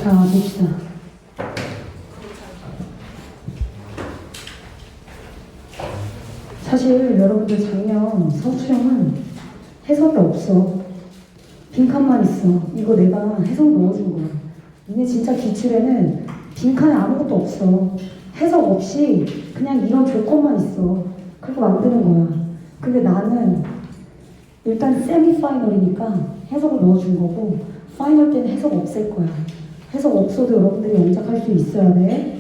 자, 봅시다. 사실 여러분들 작년 서술형은 해석이 없어. 빈칸만 있어. 이거 내가 해석 넣어준 거야. 이게 진짜 기출에는 빈칸에 아무것도 없어. 해석 없이 그냥 이런 조건만 있어. 그거 만드는 거야. 근데 나는 일단 세미파이널이니까 해석을 넣어준 거고, 파이널 때는 해석 없앨 거야. 해석 없어도 여러분들이 영작할 수 있어야 돼.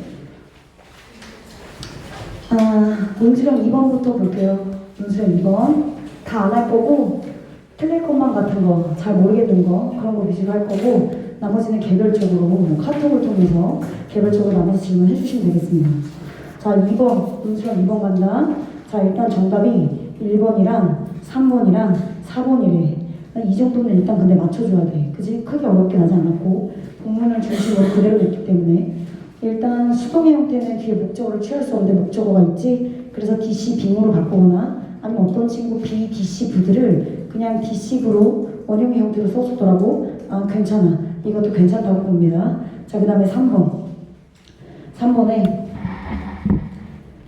문수령 2번부터 볼게요. 문수령 2번. 다 안 할 거고, 틀릴 것만 같은 거, 잘 모르겠는 거, 그런 거 위주로 할 거고, 나머지는 개별적으로, 카톡을 통해서 개별적으로 나머지 질문 해주시면 되겠습니다. 자, 2번. 문수령 2번 간다. 자, 일단 정답이 1번이랑 3번이랑 4번이래. 이 정도는 일단 근데 맞춰줘야 돼. 그지? 크게 어렵게 나지 않았고, 본문을 중심으로 그대로 냈기 때문에. 일단 수동의 형태는 뒤에 목적어를 취할 수 없는데 목적어가 있지. 그래서 DC 빙으로 바꾸거나 아니면 어떤 친구 B, DC 부들을 그냥 DC부로 원형의 형태로 써주더라고. 괜찮아. 이것도 괜찮다고 봅니다. 자, 그 다음에 3번. 3번에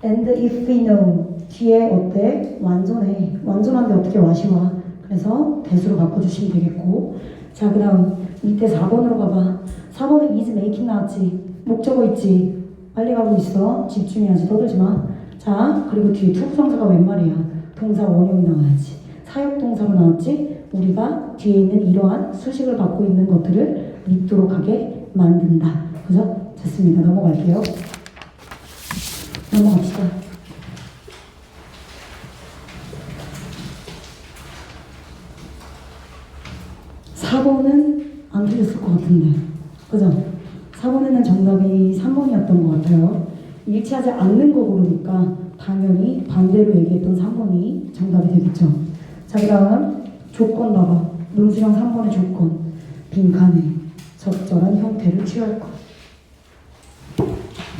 And if we know 뒤에 어때? 완전해. 완전한데 어떻게 와시 와? 그래서 대수로 바꿔주시면 되겠고. 자, 그 다음 밑에 4번으로 가봐. 4번에 is making 나왔지. 목적어 있지. 빨리 가고 있어. 집중해야지. 떠들지 마. 자, 그리고 뒤에 투부정사가 웬 말이야? 동사 원형이 나와야지. 사역동사로 나왔지. 우리가 뒤에 있는 이러한 수식을 받고 있는 것들을 믿도록 하게 만든다. 그죠? 됐습니다. 넘어갈게요. 넘어갑시다. 4번은 안 틀렸을 것 같은데. 그죠? 4번에는 정답이 3번이었던 것 같아요. 일치하지 않는 거 고르니까 당연히 반대로 얘기했던 3번이 정답이 되겠죠. 자, 그 다음 조건 봐봐. 문수령 3번의 조건. 빈칸에 적절한 형태를 취할 것.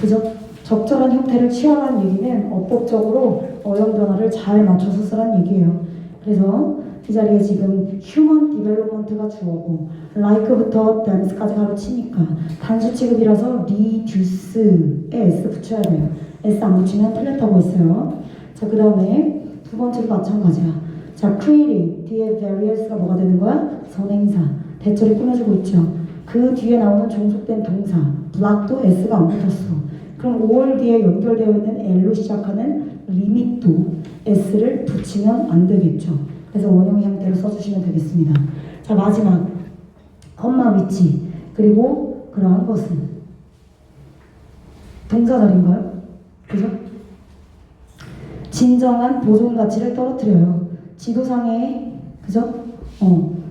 그죠? 적절한 형태를 취하라는 얘기는 어법적으로 어용 변화를 잘 맞춰서 쓰라는 얘기예요. 그래서 이 자리에 지금 휴먼 디벨롭먼트가 주어고 like부터 dance까지 가로치니까 단수 취급이라서 reduce에 s 붙여야 돼요. s 안 붙이면 틀렸다고 했어요. 자, 그 다음에 두 번째도 마찬가지야. 자, creating 뒤에 various가 뭐가 되는 거야? 선행사. 대절이 꾸며주고 있죠. 그 뒤에 나오는 종속된 동사 block도 s가 안 붙었어. 그럼 5월 뒤에 연결되어 있는 L로 시작하는 limit도 s를 붙이면 안 되겠죠. 그래서 원형의 형태로 써주시면 되겠습니다. 자, 마지막 컴마 위치 그리고 그러한 것은 동사절인가요? 그죠? 진정한 보존 가치를 떨어뜨려요. 지도상에 그죠?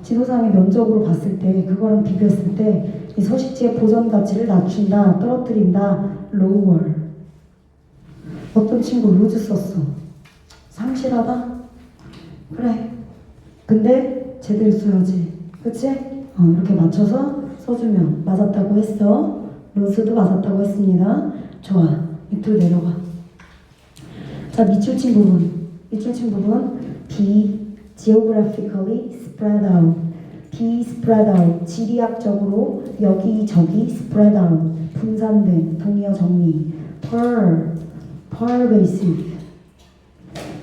지도상의 면적으로 봤을 때 그거랑 비교했을 때 이 서식지의 보존 가치를 낮춘다, 떨어뜨린다, lower. 어떤 친구 lose 썼어. 상실하다? 그래. 근데 제대로 써야지. 그치? 이렇게 맞춰서 써주면 맞았다고 했어. 로스도 맞았다고 했습니다. 좋아. 밑으로 내려가. 자, 밑줄친 부분. 밑줄친 부분. be geographically spread out. be spread out. 지리학적으로 여기저기 spread out. 분산된. 동의어 정리. pervasive.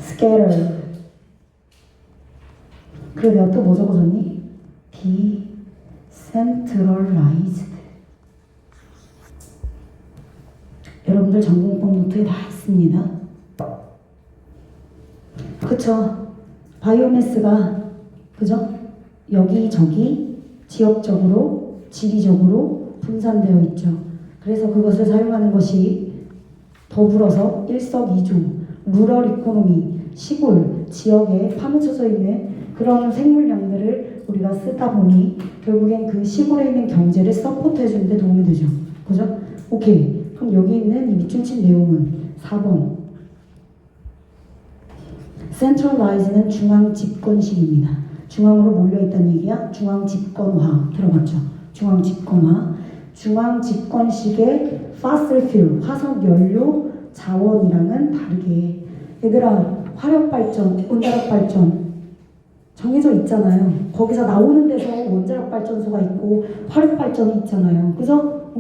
scattered. 그래, 내가 또 뭐 적어줬니? decentralized. 여러분들 전공법 노트에 다 있습니다. 그쵸? 바이오매스가 그죠? 여기저기 지역적으로 지리적으로 분산되어 있죠. 그래서 그것을 사용하는 것이 더불어서 일석이조 루럴 이코노미 시골 지역에 파묻혀져 있는 그런 생물량들을 우리가 쓰다 보니 결국엔 그 시골에 있는 경제를 서포트 해주는 데 도움이 되죠. 그죠? 오케이. 그럼 여기 있는 이 밑줄친 내용은 4번. centralize는 중앙 집권식입니다. 중앙으로 몰려있다는 얘기야. 중앙 집권화. 들어봤죠? 중앙 집권화. 중앙 집권식의 fossil fuel, 화석 연료 자원이랑은 다르게. 얘들아, 화력 발전, 온다력 발전 정해져 있잖아요. 거기서 나오는 데서 원자력 발전소가 있고 화력 발전이 있잖아요. 그래서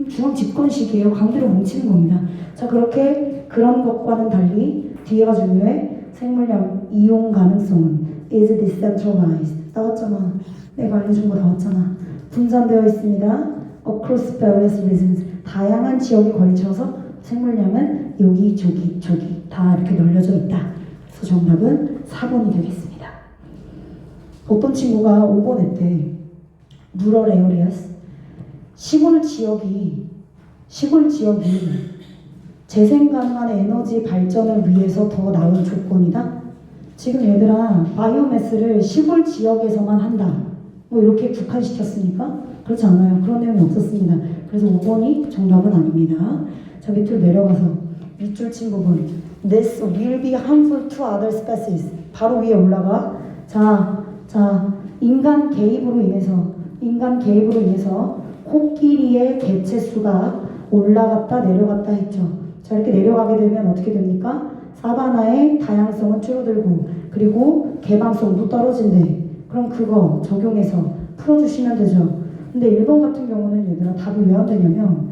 중앙 집권식이에요. 가운데로 뭉치는 겁니다. 자, 그렇게 그런 것과는 달리 뒤에가 중요해. 생물량 이용 가능성은 is decentralized. 나왔잖아. 내가 알려준 거 나왔잖아. 분산되어 있습니다. across various regions. 다양한 지역에 걸쳐서 생물량은 여기 저기 다 이렇게 널려져 있다. 그래서 정답은 4번이 되겠습니다. 어떤 친구가 5번 했대. rural areas. 시골 지역이 재생 가능한 에너지 발전을 위해서 더 나은 조건이다. 지금 얘들아, 바이오매스를 시골 지역에서만 한다. 뭐 이렇게 국한시켰으니까 그렇지 않아요. 그런 내용이 없었습니다. 그래서 5번이 정답은 아닙니다. 자, 밑으로 내려가서 밑줄 친 부분. This will be harmful to other species. 바로 위에 올라가. 자, 인간 개입으로 인해서 코끼리의 개체 수가 올라갔다 내려갔다 했죠. 자, 이렇게 내려가게 되면 어떻게 됩니까? 사바나의 다양성은 줄어들고 그리고 개방성도 떨어진대. 그럼 그거 적용해서 풀어주시면 되죠. 근데 1번 같은 경우는 얘들아 답이 왜 안 되냐면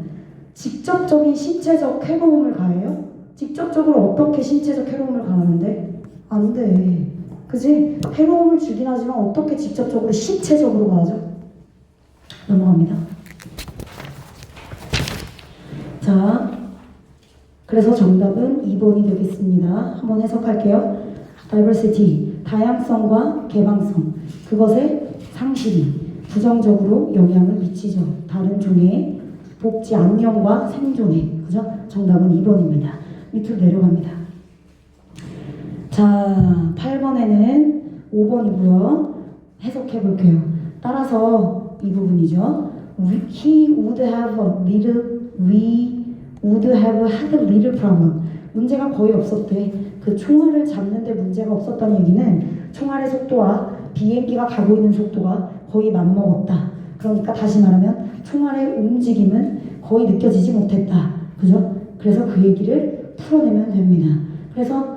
직접적인 신체적 괴로움을 가해요? 직접적으로 어떻게 신체적 괴로움을 가하는데? 안 돼. 그지? 괴로움을 주긴 하지만 어떻게 직접적으로 신체적으로 가하죠? 넘어갑니다. 자, 그래서 정답은 2번이 되겠습니다. 한번 해석할게요. diversity, 다양성과 개방성, 그것의 상실이 부정적으로 영향을 미치죠. 다른 종의 복지 안녕과 생존에. 그죠? 정답은 2번입니다. 밑으로 내려갑니다. 자, 8번에는 5번이고요. 해석해 볼게요. 따라서 이 부분이죠. We would have had a little problem. 문제가 거의 없었대. 그 총알을 잡는데 문제가 없었다는 얘기는 총알의 속도와 비행기가 가고 있는 속도가 거의 맞먹었다. 그러니까 다시 말하면 총알의 움직임은 거의 느껴지지 못했다. 그죠? 그래서 그 얘기를 풀어내면 됩니다. 그래서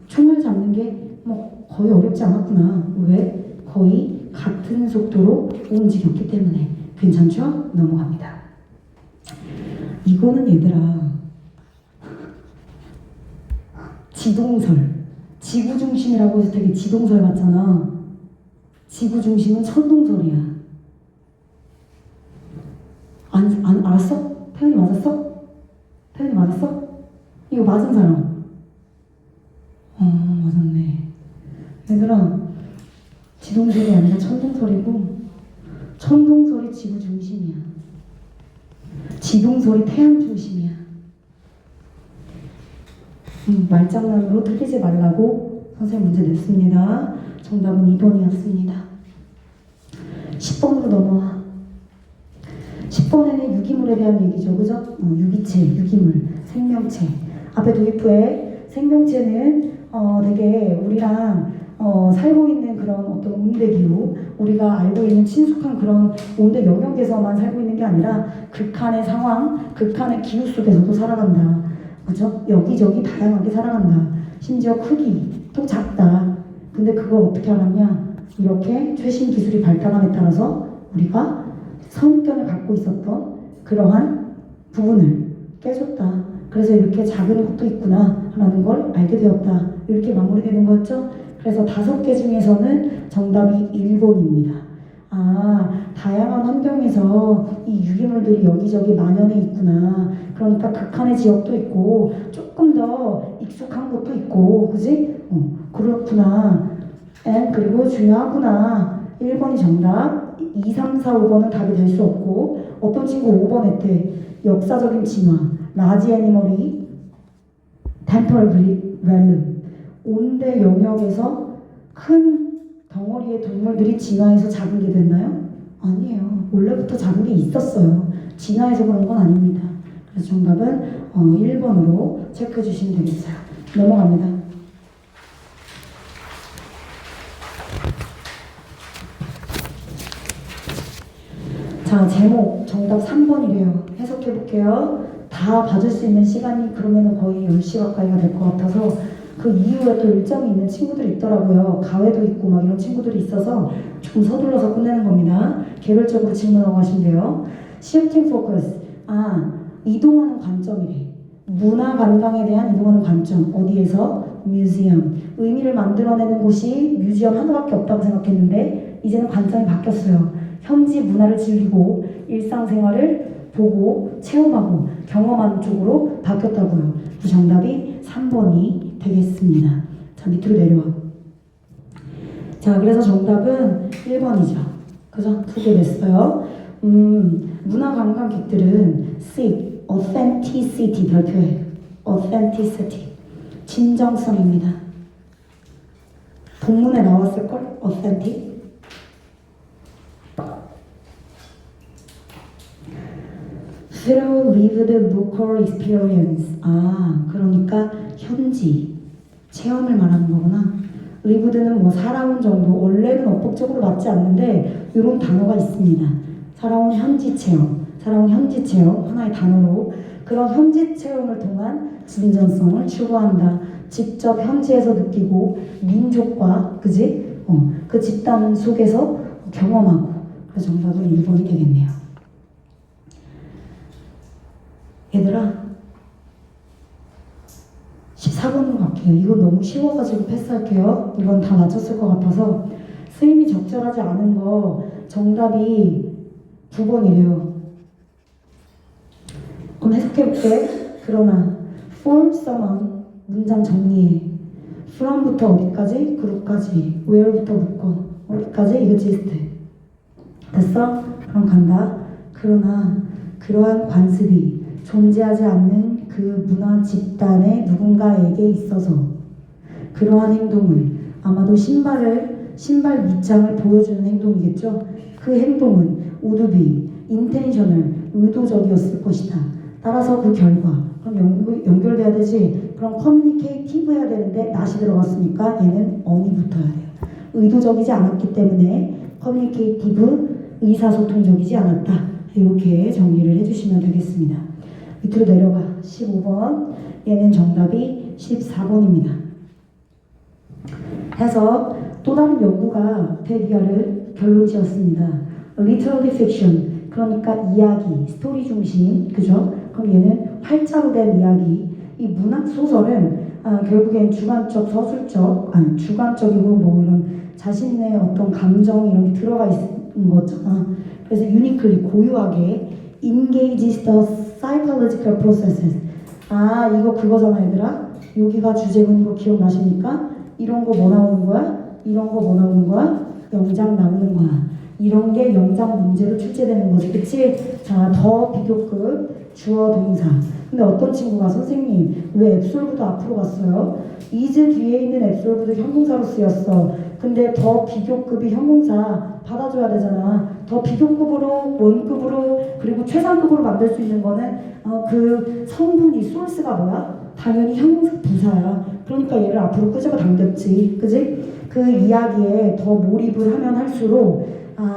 총알 잡는 게 뭐 거의 어렵지 않았구나. 왜? 거의 같은 속도로 움직였기 때문에. 괜찮죠? 넘어갑니다. 이거는 얘들아 지동설, 지구중심이라고 해서 되게 지동설 같잖아. 지구중심은 천동설이야. 알았어? 태연이 맞았어? 태연이 맞았어? 이거 맞은 사람? 맞았네. 얘들아, 지동설이 아니라 천동설이고 천동설이 지구중심이야. 지동설이 태양 중심이야. 말장난으로 틀리지 말라고 선생님 문제 냈습니다. 정답은 2번이었습니다. 10번으로 넘어와. 10번에는 유기물에 대한 얘기죠. 그죠? 유기체, 유기물, 생명체. 앞에 도입부에 생명체는 되게 우리랑 살고 있는 그런 어떤 온대기후, 우리가 알고 있는 친숙한 그런 온대 영역에서만 살고 있는 게 아니라 극한의 상황, 극한의 기후 속에서도 살아간다. 그죠? 여기저기 다양하게 살아간다. 심지어 크기도 작다. 근데 그걸 어떻게 알았냐? 이렇게 최신 기술이 발달함에 따라서 우리가 선입견을 갖고 있었던 그러한 부분을 깨줬다. 그래서 이렇게 작은 것도 있구나 라는 걸 알게 되었다. 이렇게 마무리되는 거였죠? 그래서 5개 중에서는 정답이 1번입니다. 다양한 환경에서 이 유기물들이 여기저기 만연해 있구나. 그러니까 극한의 지역도 있고 조금 더 익숙한 곳도 있고, 그지? 그렇구나. 그리고 중요하구나. 1번이 정답. 2, 3, 4, 5번은 답이 될 수 없고, 어떤 친구 5번 했대. 역사적인 진화. 라지 애니멀이 템퍼럴 밸름. 온대 영역에서 큰 덩어리의 동물들이 진화해서 작은 게 됐나요? 아니에요. 원래부터 작은 게 있었어요. 진화해서 그런 건 아닙니다. 그래서 정답은 1번으로 체크해 주시면 되겠어요. 넘어갑니다. 자, 제목 정답 3번이래요. 해석해 볼게요. 다 봐줄 수 있는 시간이 그러면 거의 10시 가까이가 될 것 같아서 그 이후에 또 일정이 있는 친구들이 있더라고요. 가회도 있고 막 이런 친구들이 있어서 조금 서둘러서 끝내는 겁니다. 개별적으로 질문하고 하시면 돼요. Shifting focus. 이동하는 관점이래. 문화 관광에 대한 이동하는 관점. 어디에서? 뮤지엄. 의미를 만들어내는 곳이 뮤지엄 하나밖에 없다고 생각했는데 이제는 관점이 바뀌었어요. 현지 문화를 즐기고 일상생활을 보고 체험하고 경험하는 쪽으로 바뀌었다고요. 그 정답이 3번이 되겠습니다. 자, 밑으로 내려와. 자, 그래서 정답은 1번이죠. 그죠? 2개 냈어요. 문화 관광객들은 seek authenticity 발표해. authenticity. 진정성입니다. 본문에 나왔을걸? authentic. through lived local experience. 그러니까 현지 체험을 말하는 거구나. lived는 뭐 살아온 정도. 원래는 어법적으로 맞지 않는데 이런 단어가 있습니다. 살아온 현지 체험. 살아온 현지 체험 하나의 단어로 그런 현지 체험을 통한 진정성을 추구한다. 직접 현지에서 느끼고 민족과 그지? 그 집단 속에서 경험하고. 그래서 정답은 1번이 되겠네요. 얘들아 14번으로 갈게요. 이건 너무 쉬워가지고 패스할게요. 이건 다 맞췄을 것 같아서. 쓰임이 적절하지 않은 거 정답이 9번이래요. 그럼 해석해볼게. 그러나 for someone 문장 정리해. from부터 어디까지? 그룹까지. where부터 묶어. 어디까지? exist. 됐어? 그럼 간다. 그러나 그러한 관습이 존재하지 않는 그 문화 집단의 누군가에게 있어서 그러한 행동을 아마도 신발 밑창을 보여주는 행동이겠죠. 그 행동은 would be intentional 의도적이었을 것이다. 따라서 그 결과 그럼 연결돼야 되지. 그럼 communicative 해야 되는데 not이 들어갔으니까 얘는 on이 붙어야 돼요. 의도적이지 않았기 때문에 communicative 의사소통적이지 않았다. 이렇게 정리를 해주시면 되겠습니다. 밑으로 내려가 15번. 얘는 정답이 14번입니다. 해서 또 다른 연구가 대리아를 결론 지었습니다. literary fiction 그러니까 이야기, 스토리 중심, 그죠? 그럼 얘는 활자로 된 이야기. 이 문학 소설은 결국엔 주관적, 서술적, 주관적이고 뭐 이런 자신의 어떤 감정 이런 게 들어가 있는 거잖아. 그래서 uniquely 고유하게 engages the psychological processes. 이거 그거잖아 얘들아. 여기가 주제문인 거 기억나십니까? 이런 거 뭐 나오는 거야? 이런 거 뭐 나오는 거야? 영장 나오는 거야. 이런 게 영장 문제로 출제되는 거지. 그치? 자, 더 비교급 주어 동사. 근데 어떤 친구가 선생님 왜 앱솔브도 앞으로 갔어요? is 뒤에 있는 앱솔브도 형용사로 쓰였어. 근데 더 비교급이 형용사 받아줘야 되잖아. 더 비교급으로 원급으로 그리고 최상급으로 만들 수 있는 거는 그 성분이 소스가 뭐야? 당연히 형용사 부사야. 그러니까 얘를 앞으로 끄집어 당겼지. 그지? 그 이야기에 더 몰입을 하면 할수록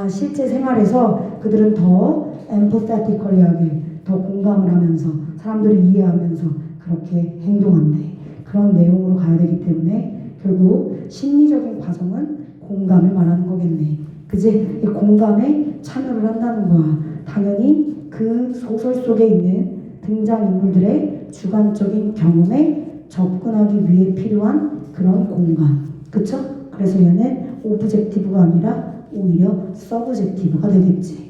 실제 생활에서 그들은 더 empathetically하게 더 공감을 하면서 사람들을 이해하면서 그렇게 행동한대. 그런 내용으로 가야 되기 때문에 결국 심리적인 과정은 공감을 말하는 거겠네. 그지? 이 공감에 참여를 한다는 거야. 당연히 그 소설 속에 있는 등장인물들의 주관적인 경험에 접근하기 위해 필요한 그런 공감. 그쵸? 그래서 얘는 오브젝티브가 아니라 오히려 서브젝티브가 되겠지.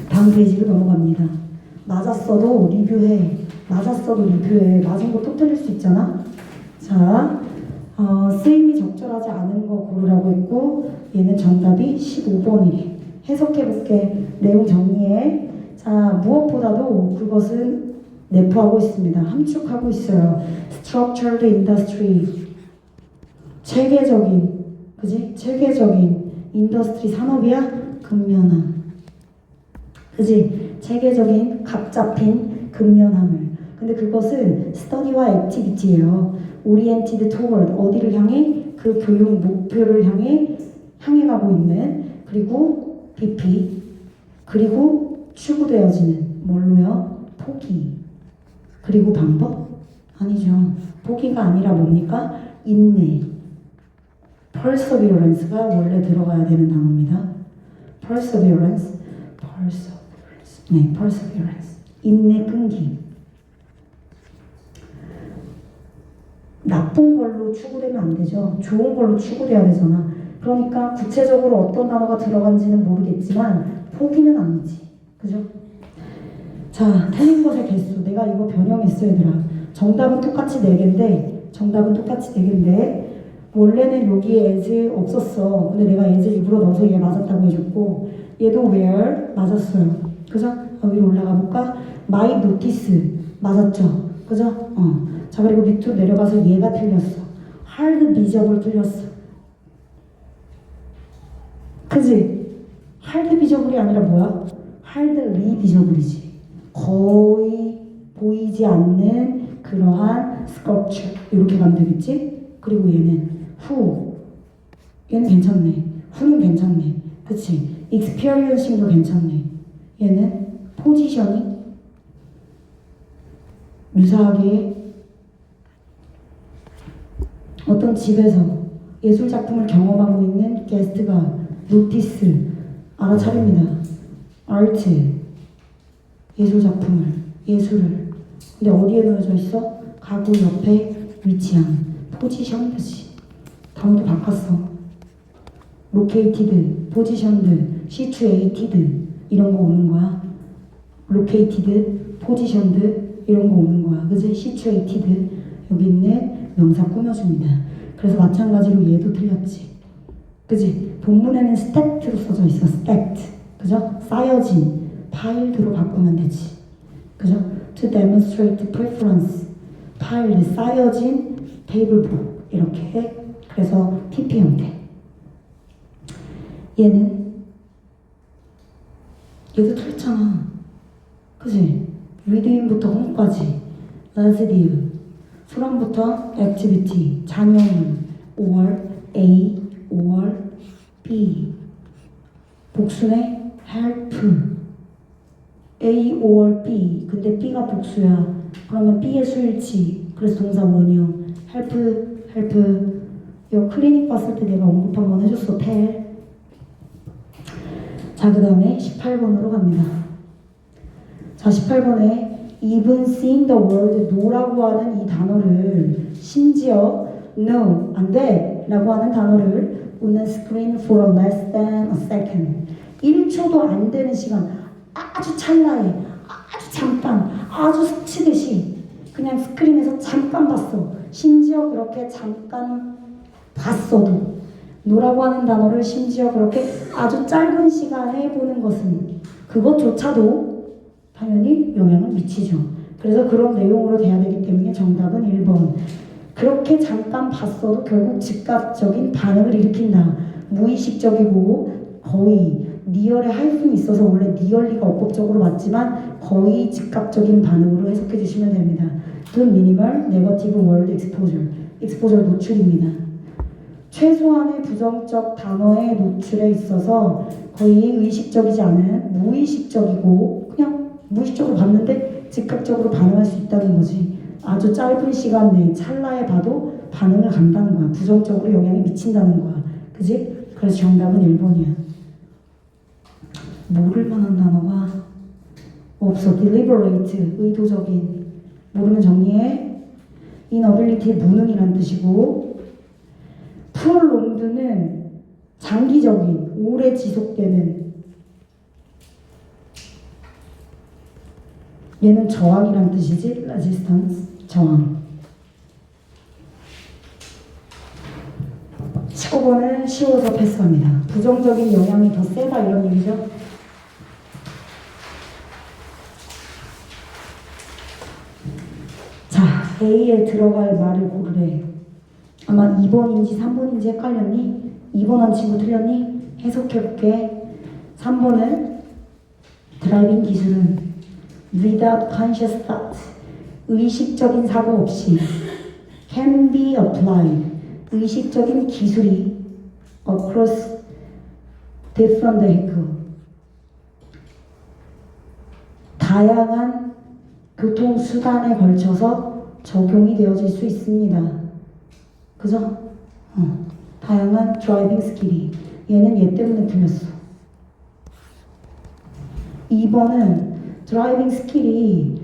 다음 페이지로 넘어갑니다. 맞았어도 리뷰해. 맞았어도 리뷰해. 맞은 거 또 틀릴 수 있잖아. 자, 쓰임이 적절하지 않은 거 고르라고 했고 얘는 정답이 15번이래. 해석해볼게. 내용 정리해. 자, 무엇보다도 그것은 내포하고 있습니다. 함축하고 있어요. Structured industry. 체계적인, 그지? 체계적인 인더스트리 산업이야? 근면함. 그지? 체계적인 각 잡힌 근면함을. 근데 그것은 스터디와 액티비티예요. Oriented toward 어디를 향해? 그 교육 목표를 향해 가고 있는. 그리고 BP. 그리고 추구되어지는 뭘로요? 포기. 그리고 방법? 아니죠. 포기가 아니라 뭡니까? 인내. perseverance가 원래 들어가야 되는 단어입니다. perseverance. 네, perseverance. 인내 끈기. 나쁜 걸로 추구되면 안 되죠. 좋은 걸로 추구돼야 되잖아. 그러니까 구체적으로 어떤 단어가 들어간지는 모르겠지만 포기는 아니지. 그죠? 자, 틀린 것의 개수. 내가 이거 변형했어, 얘들아. 정답은 똑같이 4개인데 원래는 여기에 as 없었어. 근데 내가 as 일부러 넣어서 얘 맞았다고 해줬고 얘도 where 맞았어요. 그죠? 위로 올라가 볼까? my notice 맞았죠? 그죠? 자, 그리고 밑으로 내려가서 얘가 틀렸어. hard visible 틀렸어. 그지? hard visible이 아니라 뭐야? hardly visible이지. 거의 보이지 않는 그러한 sculpture. 이렇게 가면 되겠지? 그리고 얘는 who. 얘는 괜찮네. who는 괜찮네. 그치? experiencing도 괜찮네. 얘는 포지션이 유사하게 어떤 집에서 예술작품을 경험하고 있는 게스트가 노티스 알아차립니다. 아트 예술을 근데 어디에 놓여져 있어? 가구 옆에 위치한 포지션이지. 다음도 바꿨어. located, positioned, situated 이런 거 오는 거야. located, positioned 이런 거 오는 거야. 그지? situated 여기 있는 명사 꾸며줍니다. 그래서 마찬가지로 얘도 틀렸지. 그지? 본문에는 stacked로 써져 있어. stacked. 그죠? 쌓여진 piled로 바꾸면 되지. 그죠? to demonstrate preference. piled 쌓여진 테이블북 이렇게. 그래서 TP 형태. 얘도 틀렸잖아. 그지? reading부터 home까지 residue from부터 activity 잔여물 or A or B 복수네 help A or B 근데 B가 복수야. 그러면 B의 수일치. 그래서 동사 원형 help 이거 클리닉 봤을 때 내가 언급 한번 해줬어. tell. 자, 그 다음에 18번으로 갑니다. 자, 18번에 even seeing the word no라고 하는 이 단어를 심지어 no, 안 돼 라고 하는 단어를 on the screen for less than a second 1초도 안 되는 시간 아주 찰나에 아주 잠깐 아주 스치듯이 그냥 스크린에서 잠깐 봤어. 심지어 그렇게 잠깐 봤어도 노라고 하는 단어를 심지어 그렇게 아주 짧은 시간에 보는 것은 그것조차도 당연히 영향을 미치죠. 그래서 그런 내용으로 돼야 되기 때문에 정답은 1번. 그렇게 잠깐 봤어도 결국 즉각적인 반응을 일으킨다. 무의식적이고 거의 니얼에 하이픈이 있어서 원래 니얼리가 어법적으로 맞지만 거의 즉각적인 반응으로 해석해 주시면 됩니다. 그 미니멀 네거티브 월드 exposure 노출입니다. 최소한의 부정적 단어의 노출에 있어서 거의 의식적이지 않은 무의식적이고 그냥 무의식적으로 봤는데 즉각적으로 반응할 수 있다는 거지. 아주 짧은 시간 내에 찰나에 봐도 반응을 간다는 거야. 부정적으로 영향이 미친다는 거야. 그지? 그래서 정답은 1번이야. 모를 만한 단어가 없어. deliberate, 의도적인. 모르면 정리해. inability, 무능이란 뜻이고 prolonged는 장기적인, 오래 지속되는. 얘는 저항이란 뜻이지. resistance, 저항. 19번은 쉬워서 패스합니다. 부정적인 영향이 더 세다 이런 얘기죠. 자, A에 들어갈 말을 고르래. 아마 2번인지 3번인지 헷갈렸니? 2번 한 친구 틀렸니? 해석해볼게. 3번은 드라이빙 기술은 without conscious thought, 의식적인 사고 없이 can be applied, 의식적인 기술이 across different vehicle, 다양한 교통수단에 걸쳐서 적용이 되어질 수 있습니다. 그죠? 다양한 드라이빙 스킬이. 얘는 얘 때문에 틀렸어. 2번은 드라이빙 스킬이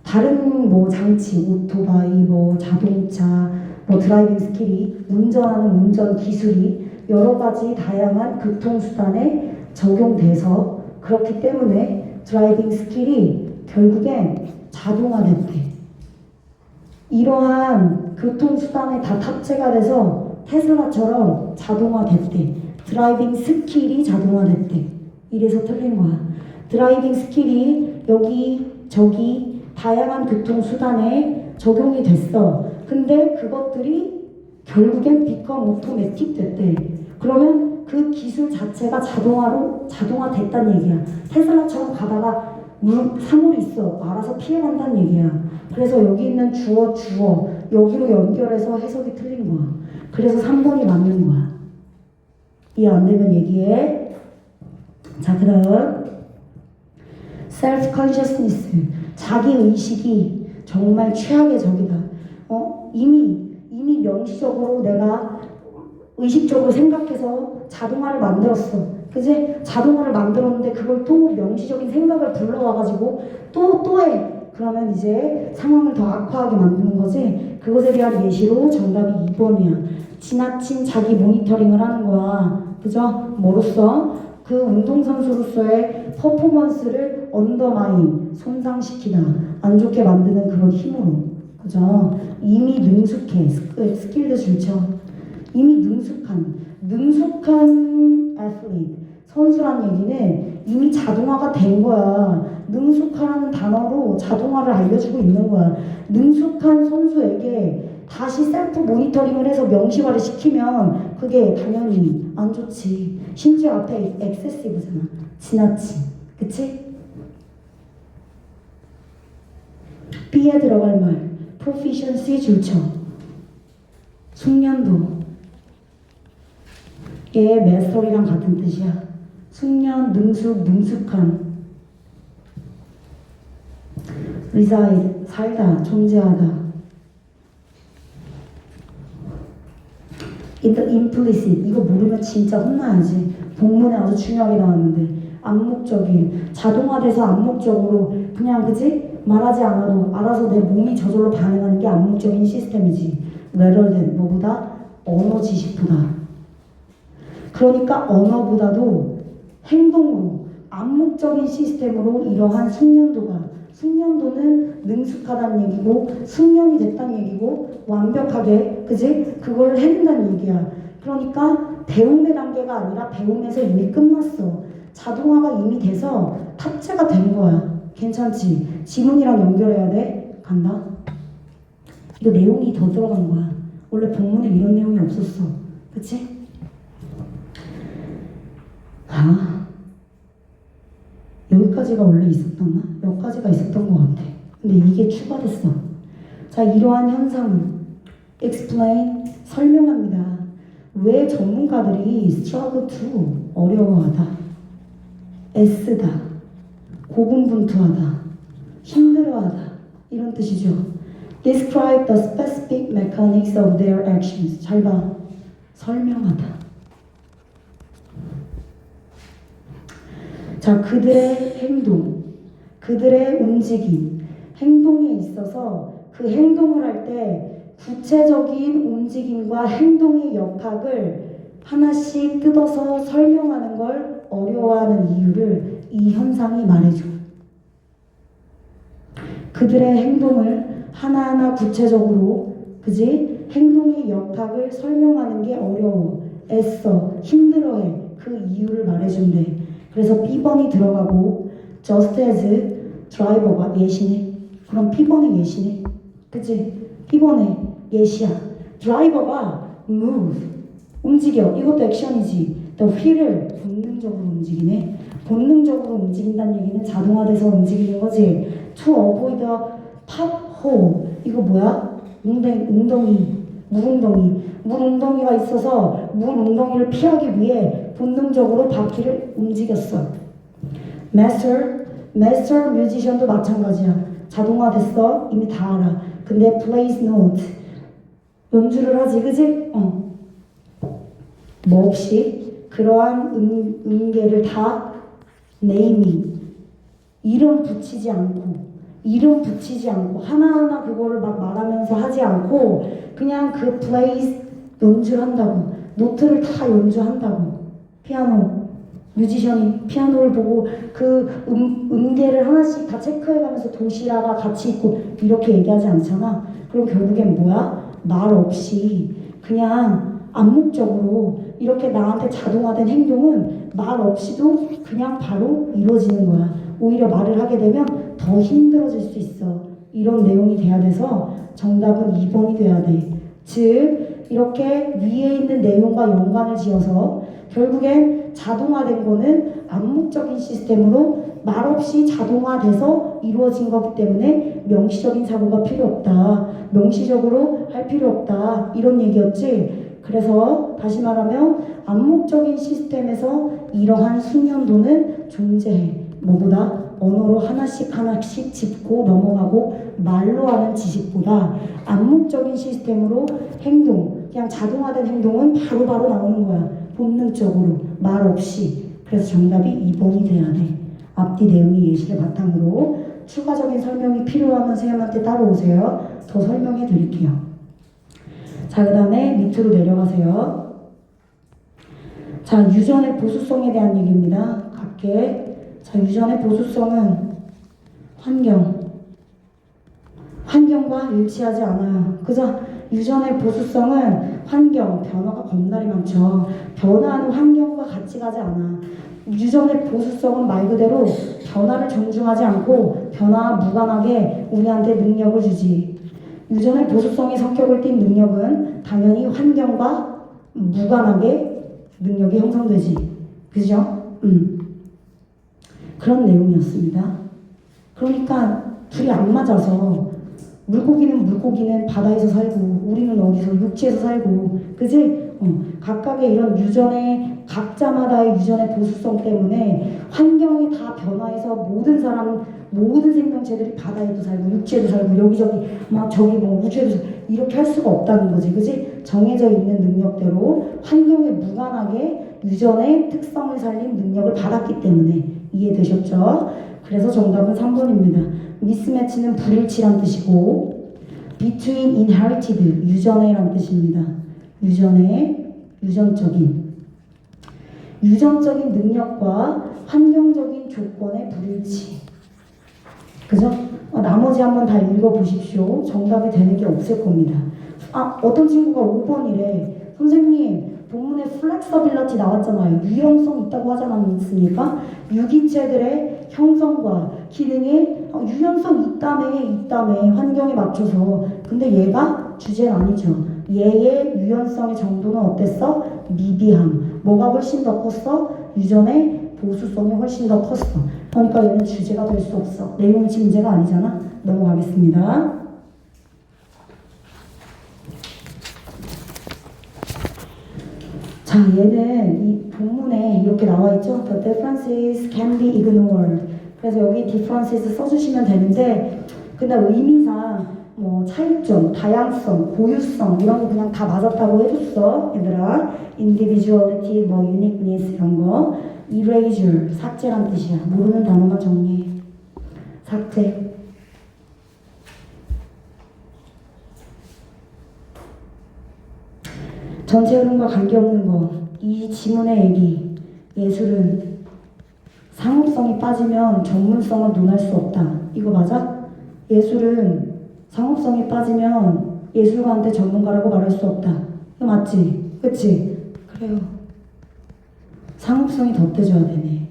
다른 뭐 장치, 오토바이, 뭐 자동차, 뭐 드라이빙 스킬이 운전하는 운전 기술이 여러 가지 다양한 교통수단에 적용돼서 그렇기 때문에 드라이빙 스킬이 결국엔 자동화됐대. 이러한 교통수단에 다 탑재가 돼서 테슬라처럼 자동화됐대. 드라이빙 스킬이 자동화됐대. 이래서 틀린 거야. 드라이빙 스킬이 여기 저기 다양한 교통수단에 적용이 됐어. 근데 그것들이 결국엔 become automatic 됐대. 그러면 그 기술 자체가 자동화됐다는 얘기야. 테슬라처럼 가다가 사물이 있어. 알아서 피해간다는 얘기야. 그래서 여기 있는 주어 여기로 연결해서 해석이 틀린 거야. 그래서 3번이 맞는 거야. 이해 안 되면 얘기해. 자, 그 다음 self-consciousness, 자기의식이 정말 최악의 적이다. 이미 명시적으로 내가 의식적으로 생각해서 자동화를 만들었어. 그지? 자동화를 만들었는데 그걸 또 명시적인 생각을 불러와가지고 또 해. 그러면 이제 상황을 더 악화하게 만드는 거지. 그것에 대한 예시로 정답이 2번이야. 지나친 자기 모니터링을 하는 거야. 그죠? 뭐로써? 그 운동선수로서의 퍼포먼스를 언더마인, 손상시키다, 안 좋게 만드는 그런 힘으로. 그죠? 이미 능숙해. 스킬도 좋죠. 이미 능숙한 애슬리트, 선수란 얘기는 이미 자동화가 된 거야. 능숙하라는 단어로 자동화를 알려주고 있는 거야. 능숙한 선수에게 다시 셀프 모니터링을 해서 명시화를 시키면 그게 당연히 안 좋지. 심지어 앞에 excessive잖아. 지나친. 그치? B에 들어갈 말. proficiency 좋죠. 숙련도. 얘 master이랑 같은 뜻이야. 숙련, 능숙한. reside, 살다, 존재하다. implicit, 이거 모르면 진짜 혼나야지. 본문에 아주 중요하게 나왔는데 암묵적인, 자동화돼서 암묵적으로 그냥 그지? 말하지 않아도 알아서 내 몸이 저절로 반응하는 게 암묵적인 시스템이지. rather than 뭐보다? 언어 지식보다. 그러니까 언어보다도 행동으로 암묵적인 시스템으로 이러한 숙련도는 능숙하다는 얘기고 숙련이 됐다는 얘기고 완벽하게 그지? 그걸 해낸다는 얘기야. 그러니까 배움의 단계가 아니라 배움에서 이미 끝났어. 자동화가 이미 돼서 탑재가 된 거야. 괜찮지? 지문이랑 연결해야 돼? 간다. 이거 내용이 더 들어간 거야. 원래 본문에 이런 내용이 없었어. 그치? 여기까지가 원래 있었던가? 여기까지가 있었던 것 같아. 근데 이게 추가됐어. 자, 이러한 현상을 explain, 설명합니다. 왜 전문가들이 struggle to, 어려워하다, 애쓰다, 고군분투하다, 힘들어하다 이런 뜻이죠. Describe the specific mechanics of their actions. 잘 봐. 설명하다. 자, 그들의 행동, 그들의 움직임, 행동에 있어서 그 행동을 할 때 구체적인 움직임과 행동의 역학을 하나씩 뜯어서 설명하는 걸 어려워하는 이유를 이 현상이 말해줘. 그들의 행동을 하나하나 구체적으로, 그지? 행동의 역학을 설명하는 게 어려워. 애써, 힘들어해. 그 이유를 말해준대. 그래서 B번이 들어가고 just as driver가 예시네. 그럼 B번의 예시네. 그치? B번의 예시야. 드라이버가 move, 움직여. 이것도 액션이지. the wheel을 본능적으로 움직이네. 본능적으로 움직인다는 얘기는 자동화돼서 움직이는 거지. to avoid the pothole. 이거 뭐야? 웅덩이. 물 웅덩이가 있어서 물 웅덩이를 피하기 위해 본능적으로 바퀴를 움직였어. Master master musician도 마찬가지야. 자동화됐어. 이미 다 알아. 근데 plays note. 연주를 하지, 그지? 뭐 없이 그러한 음계를 다 네이밍. 이름 붙이지 않고 하나하나 그거를 막 말하면서 하지 않고 그냥 그 plays 연주를 한다고. 노트를 다 연주한다고. 피아노. 뮤지션이 피아노를 보고 그 음계를 하나씩 다 체크해가면서 도시라가 같이 있고 이렇게 얘기하지 않잖아. 그럼 결국엔 뭐야? 말 없이 그냥 암묵적으로 이렇게 나한테 자동화된 행동은 말 없이도 그냥 바로 이루어지는 거야. 오히려 말을 하게 되면 더 힘들어질 수 있어. 이런 내용이 돼야 돼서 정답은 2번이 돼야 돼. 즉 이렇게 위에 있는 내용과 연관을 지어서 결국엔 자동화된 거는 암묵적인 시스템으로 말없이 자동화돼서 이루어진 거기 때문에 명시적인 사고가 필요 없다. 명시적으로 할 필요 없다. 이런 얘기였지. 그래서 다시 말하면 암묵적인 시스템에서 이러한 숙련도는 존재해. 뭐보다? 언어로 하나씩 짚고 넘어가고 말로 하는 지식보다 암묵적인 시스템으로 행동, 그냥 자동화된 행동은 바로바로 나오는 거야. 본능적으로, 말 없이. 그래서 정답이 2번이 돼야 돼. 앞뒤 내용이 예시를 바탕으로 추가적인 설명이 필요하면 선생님한테 따라오세요. 더 설명해 드릴게요. 자, 그 다음에 밑으로 내려가세요. 자, 유전의 보수성에 대한 얘기입니다. 각계. 자, 유전의 보수성은 환경과 일치하지 않아요. 그죠? 유전의 보수성은 환경, 변화가 겁나리 많죠. 변화하는 환경과 같이 가지 않아. 유전의 보수성은 말 그대로 변화를 존중하지 않고 변화와 무관하게 우리한테 능력을 주지. 유전의 보수성이 성격을 띈 능력은 당연히 환경과 무관하게 능력이 형성되지. 그죠? 그런 내용이었습니다. 그러니까 둘이 안 맞아서 물고기는 바다에서 살고 우리는 어디서 육지에서 살고 그지? 각각의 이런 유전의 각자마다의 유전의 보수성 때문에 환경이 다 변화해서 모든 생명체들이 바다에도 살고 육지에도 살고 여기저기 막 저기 뭐 우주에도 살고 이렇게 할 수가 없다는 거지, 그지? 정해져 있는 능력대로 환경에 무관하게 유전의 특성을 살린 능력을 받았기 때문에. 이해되셨죠? 그래서 정답은 3번입니다. 미스매치는 불일치란 뜻이고 between inherited 유전의란 뜻입니다. 유전적인 능력과 환경적인 조건의 불일치. 그죠? 나머지 한번 다 읽어보십시오. 정답이 되는 게 없을 겁니다. 어떤 친구가 5번이래. 선생님, 본문에 플렉서빌리티 나왔잖아요. 유연성 있다고 하지 않았습니까? 유기체들의 형성과 기능에 유연성 있다며 환경에 맞춰서. 근데 얘가 주제는 아니죠. 얘의 유연성의 정도는 어땠어? 미비함. 뭐가 훨씬 더 컸어? 유전의 보수성이 훨씬 더 컸어. 그러니까 얘는 주제가 될 수 없어. 내용이 문제가 아니잖아. 넘어가겠습니다. 자, 얘는 이 본문에 이렇게 나와 있죠. The differences can be ignored. 그래서 여기 differences 써주시면 되는데, 근데 의미상 뭐 차이점, 다양성, 고유성 이런 거 그냥 다 맞았다고 해줬어, 얘들아. individuality, 뭐 uniqueness 이런 거. erasure, 삭제란 뜻이야. 모르는 단어만 정리해. 삭제. 전체 흐름과 관계없는 거. 이 지문의 얘기. 예술은 상업성이 빠지면 전문성을 논할 수 없다. 이거 맞아? 예술은 상업성이 빠지면 예술가한테 전문가라고 말할 수 없다. 이거 맞지? 그치? 그래요. 상업성이 덧대줘야 되네.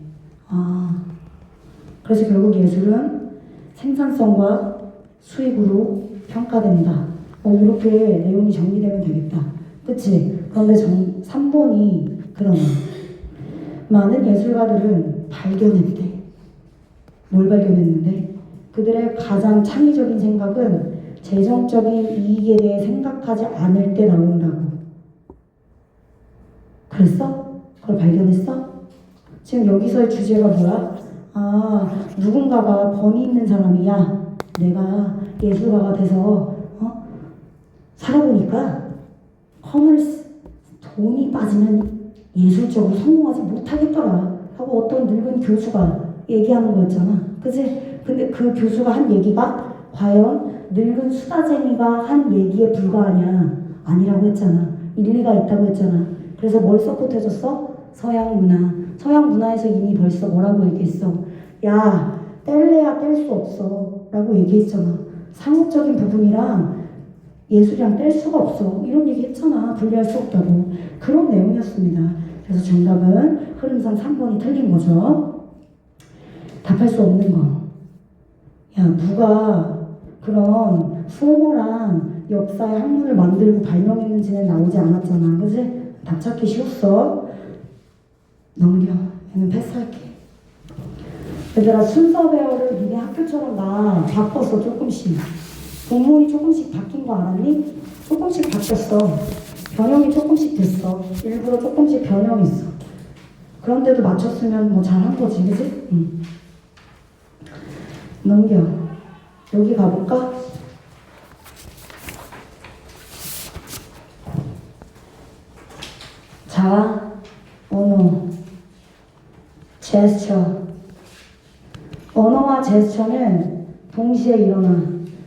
그래서 결국 예술은 생산성과 수익으로 평가된다. 이렇게 내용이 정리되면 되겠다. 그치? 그런데 3번이 그러네. 많은 예술가들은 발견했대. 뭘 발견했는데? 그들의 가장 창의적인 생각은 재정적인 이익에 대해 생각하지 않을 때 나온다고. 그랬어? 그걸 발견했어? 지금 여기서의 주제가 뭐야? 누군가가 번이 있는 사람이야. 내가 예술가가 돼서 살아보니까 커머스 돈이 빠지면 예술적으로 성공하지 못하겠더라 하고 어떤 늙은 교수가 얘기하는 거였잖아. 그치? 근데 그 교수가 한 얘기가 과연 늙은 수다쟁이가 한 얘기에 불과하냐? 아니라고 했잖아. 일리가 있다고 했잖아. 그래서 뭘 서포트해줬어? 서양 문화. 서양 문화에서 이미 벌써 뭐라고 얘기했어? 야, 뗄래야 뗄 수 없어 라고 얘기했잖아. 상업적인 부분이랑 예술이랑 뗄 수가 없어. 이런 얘기 했잖아. 분리할 수 없다고. 그런 내용이었습니다. 그래서 정답은 흐름상 3번이 틀린 거죠. 답할 수 없는 거. 야, 누가 그런 수어머란 역사의 학문을 만들고 발명했는지는 나오지 않았잖아. 그치? 답 찾기 쉬웠어. 넘겨. 얘는 패스할게. 얘들아, 순서 배열을 니네 학교처럼 나 바꿨어. 조금씩. 공문이 조금씩 바뀐 거 알았니? 조금씩 바뀌었어. 변형이 조금씩 됐어. 일부러 조금씩 변형했어. 그런데도 맞췄으면 뭐 잘한 거지, 그치? 응. 넘겨. 여기 가볼까? 자, 언어, 제스처. 언어와 제스처는 동시에 일어나,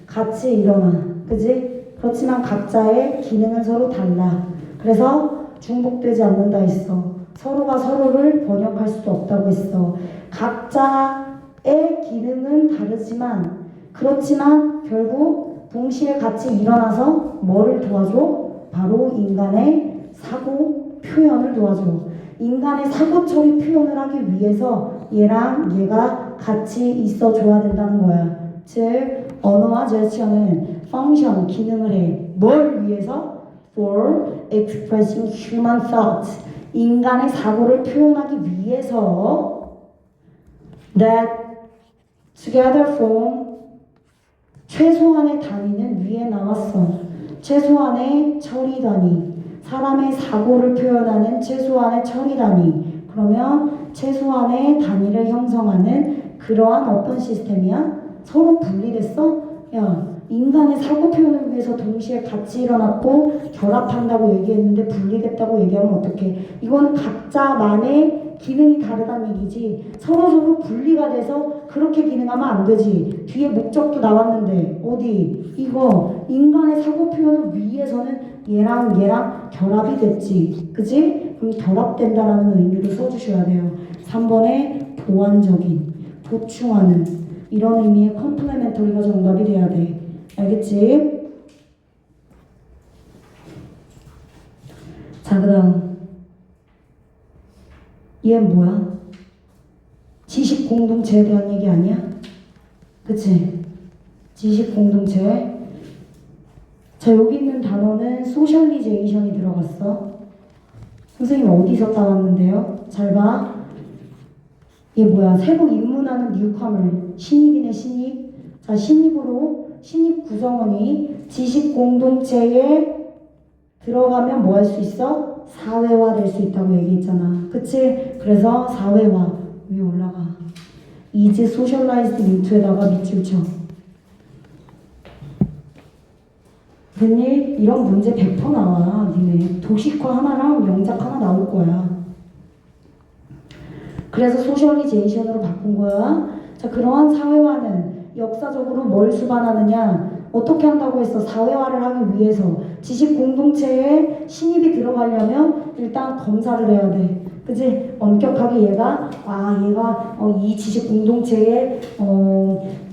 같이 일어나, 그지? 그렇지만 각자의 기능은 서로 달라. 그래서 중복되지 않는다 했어. 서로가 서로를 번역할 수도 없다고 했어. 각자의 기능은 다르지만, 그렇지만 결국 동시에 같이 일어나서 뭐를 도와줘? 바로 인간의 사고 표현을 도와줘. 인간의 사고 처리 표현을 하기 위해서 얘랑 얘가 같이 있어줘야 된다는 거야. 즉, 언어와 제스처는 펑션, 기능을 해. 뭘 위해서? For expressing human thought. 인간의 사고를 표현하기 위해서 that together form 최소한의 단위는 위에 나왔어. 최소한의 처리 단위. 사람의 사고를 표현하는 최소한의 처리 단위. 그러면 최소한의 단위를 형성하는 그러한 어떤 시스템이야? 서로 분리됐어? 야, 인간의 사고 표현을 위해서 동시에 같이 일어났고 결합한다고 얘기했는데 분리됐다고 얘기하면 어떡해? 이거는 각자만의 기능이 다르다는 얘기지. 서로서로 분리가 돼서 그렇게 기능하면 안 되지. 뒤에 목적도 나왔는데 어디? 이거 인간의 사고 표현을 위해서는 얘랑 결합이 됐지. 그치? 그럼 결합된다라는 의미로 써주셔야 돼요. 3번에 보완적인, 보충하는 이런 의미의 컴플레멘터리가 정답이 돼야 돼. 알겠지? 자, 그 다음 얘는 뭐야? 지식 공동체에 대한 얘기 아니야? 그치? 지식 공동체. 자, 여기 있는 단어는 소셜리제이션이 들어갔어. 선생님 어디서 따왔는데요? 잘 봐. 얘 뭐야? 새로 입문하는 뉴카물. 신입이네, 신입. 자, 신입 구성원이 지식 공동체에 들어가면 뭐 할 수 있어? 사회화 될 수 있다고 얘기했잖아. 그치? 그래서 사회화 위에 올라가. is socialized into에다가 밑줄 쳐. 근데 이런 문제 100% 나와. 니네 도식화 하나랑 영작 하나 나올 거야. 그래서 소셜리제이션으로 바꾼 거야. 자, 그러한 사회화는 역사적으로 뭘 수반하느냐? 어떻게 한다고 했어? 사회화를 하기 위해서 지식 공동체에 신입이 들어가려면 일단 검사를 해야 돼. 그치? 엄격하게 얘가 이 지식 공동체에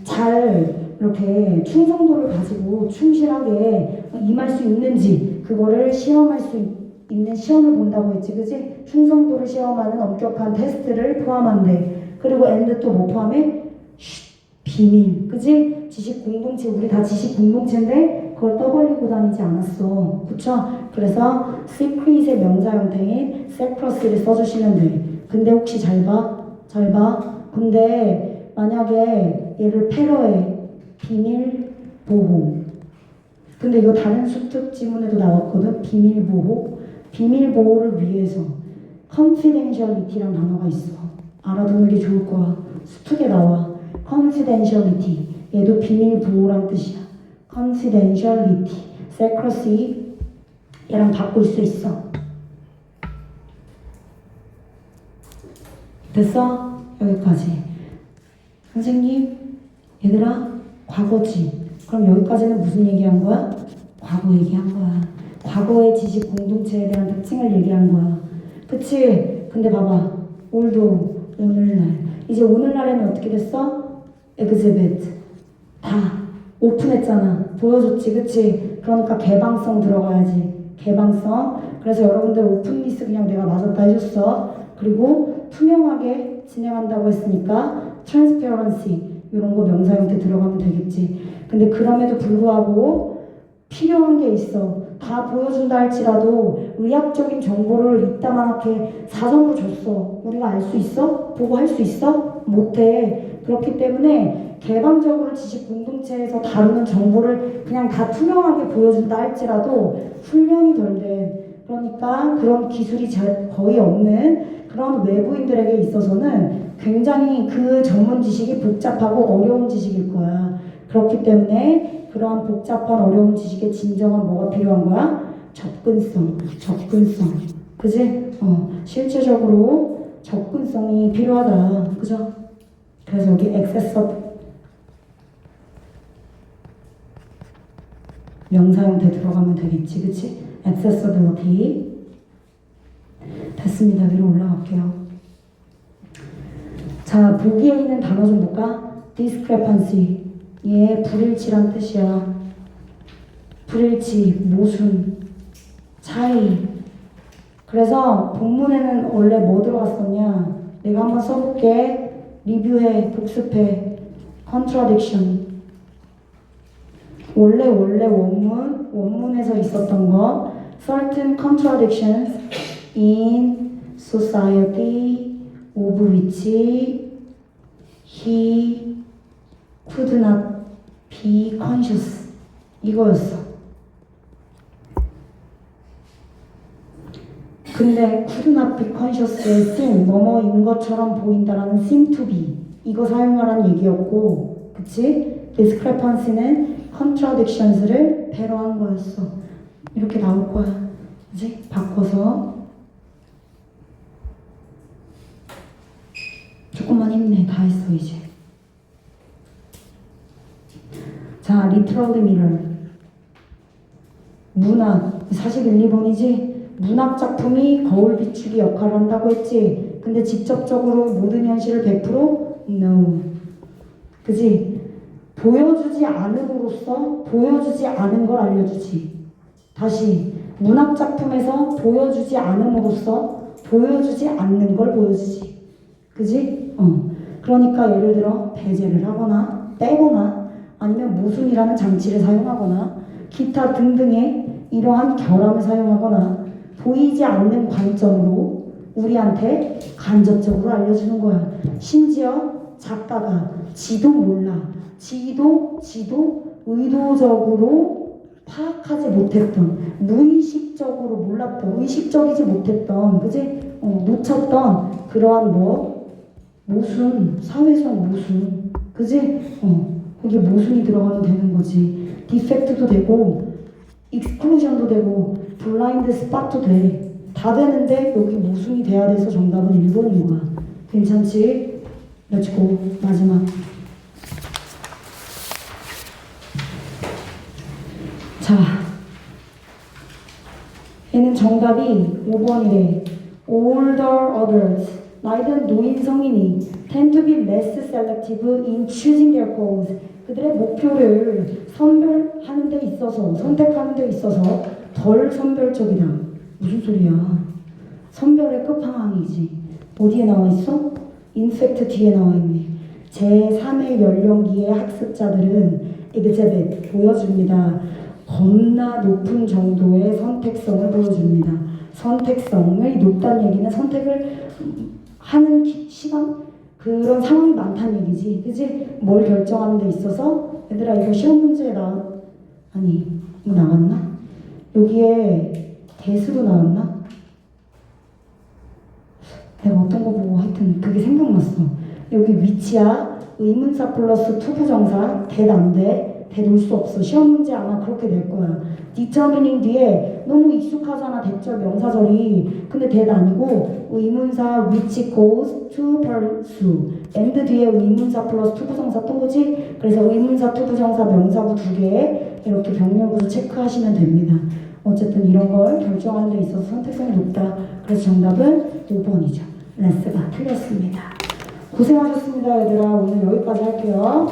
잘 이렇게 충성도를 가지고 충실하게 임할 수 있는지 그거를 시험할 수 있는 시험을 본다고 했지. 그치? 충성도를 시험하는 엄격한 테스트를 포함한대. 그리고 and 또 뭐 포함해? 비밀. 그치? 지식 공동체, 우리 다 지식 공동체인데 그걸 떠벌리고 다니지 않았어. 그쵸? 그래서 secret의 명사 형태인 secrecy를 써주시면 돼. 근데 혹시 잘 봐. 근데 만약에 얘를 패러해. 비밀 보호. 근데 이거 다른 수특 지문에도 나왔거든. 비밀 보호. 비밀 보호를 위해서 confidentiality란 단어가 있어. 알아두는 게 좋을 거야. 수특에 나와. confidentiality. 얘도 비밀 보호란 뜻이야. confidentiality, secrecy 얘랑 바꿀 수 있어. 됐어? 여기까지. 선생님, 얘들아, 과거지. 그럼 여기까지는 무슨 얘기한 거야? 과거 얘기한 거야. 과거의 지식 공동체에 대한 특징을 얘기한 거야. 그치? 근데 봐봐. 올도 오늘날. 이제 오늘날에는 어떻게 됐어? exhibit. 다 오픈했잖아. 보여줬지. 그치? 그러니까 개방성 들어가야지. 개방성. 그래서 여러분들 오픈리스 그냥 내가 맞았다 해줬어. 그리고 투명하게 진행한다고 했으니까 transparency 이런 거 명사 형태 들어가면 되겠지. 근데 그럼에도 불구하고 필요한 게 있어. 다 보여준다 할지라도 의학적인 정보를 이따만하게 사전으로 줬어. 우리가 알 수 있어? 보고 할 수 있어? 못해. 그렇기 때문에 개방적으로 지식 공동체에서 다루는 정보를 그냥 다 투명하게 보여준다 할지라도 훈련이 덜 돼. 그러니까 그런 기술이 거의 없는 그런 외부인들에게 있어서는 굉장히 그 전문 지식이 복잡하고 어려운 지식일 거야. 그렇기 때문에 그러한 복잡한 어려운 지식에 진정한 뭐가 필요한 거야? 접근성. 그지? 실제적으로 접근성이 필요하다. 그죠? 그래서 여기 명사 형태 들어가면 되겠지. 그치? accessibility. 됐습니다. 위로 올라갈게요. 자, 보기에 있는 단어 좀 볼까? discrepancy. 얘 불일치란 뜻이야. 불일치, 모순, 차이. 그래서 본문에는 원래 뭐 들어갔었냐? 내가 한번 써볼게. 리뷰해, 복습해. contradiction. 원래 원문에서 있었던 거. certain contradictions in society of which he could not be conscious. 이거였어. 근데 could not be conscious의 seem, 뭐뭐인 것처럼 보인다라는 seem to be 이거 사용하라는 얘기였고, 그치? discrepancy는 contradictions를 배로한 거였어. 이렇게 나올 거야. 그치? 바꿔서 조금만 힘내. 다 했어 이제. 자, literary mirror. 문학 41, 2번이지? 문학 작품이 거울 비추기 역할을 한다고 했지? 근데 직접적으로 모든 현실을 100% no. 그지? 보여주지 않음으로써 보여주지 않은 걸 알려주지. 다시 문학 작품에서 보여주지 않음으로써 보여주지 않는 걸 보여주지. 그지? 그러니까 예를 들어 배제를 하거나 빼거나 아니면 모순이라는 장치를 사용하거나 기타 등등의 이러한 결함을 사용하거나 보이지 않는 관점으로 우리한테 간접적으로 알려주는 거야. 심지어 작가가 지도 몰라. 지도 의도적으로 파악하지 못했던, 무의식적으로 몰랐던, 의식적이지 못했던, 그지? 놓쳤던 그러한 모순, 사회적 모순, 그지? 거기에 모순이 들어가면 되는 거지. 디펙트도 되고, 익스클루전도 되고, 블라인드 스팟도 돼. 다 되는데 여기 모순이 돼야 돼서 정답은 1번인 거야. 괜찮지? 렛츠고. 마지막. 자, 얘는 정답이 5번이래. Older adults, 나이 든 노인 성인이 tend to be less selective in choosing their goals. 그들의 목표를 선별하는 데 있어서, 선택하는 데 있어서 덜 선별적이다. 무슨 소리야? 선별의 끝판왕이지. 어디에 나와 있어? 인펙트 뒤에 나와 있네. 제3의 연령기의 학습자들은 exhibit, 보여줍니다. 겁나 높은 정도의 선택성을 보여줍니다. 선택성을 높다는 얘기는 선택을 하는 시간? 그런 상황이 많다는 얘기지. 그치? 뭘 결정하는 데 있어서 얘들아 이거 시험 문제에 아니 이거 나왔나? 여기에 대수로 나왔나? 내가 어떤 거 보고 하여튼 그게 생각났어. 여기 위치야. 의문사 플러스 투부정사. that 안 돼. that 올 수 없어. 시험 문제 아마 그렇게 될 거야. determining 뒤에 너무 익숙하잖아. 대절 명사절이. 근데 that 아니고 의문사 which goes to pursue. and 뒤에 의문사 플러스 투부정사 또 오지? 그래서 의문사, 투부정사, 명사구 두 개 이렇게 병렬구조 체크하시면 됩니다. 어쨌든 이런 걸 결정하는 데 있어서 선택성이 높다. 그래서 정답은 5번이죠. 레스가 틀렸습니다. 고생하셨습니다, 얘들아. 오늘 여기까지 할게요.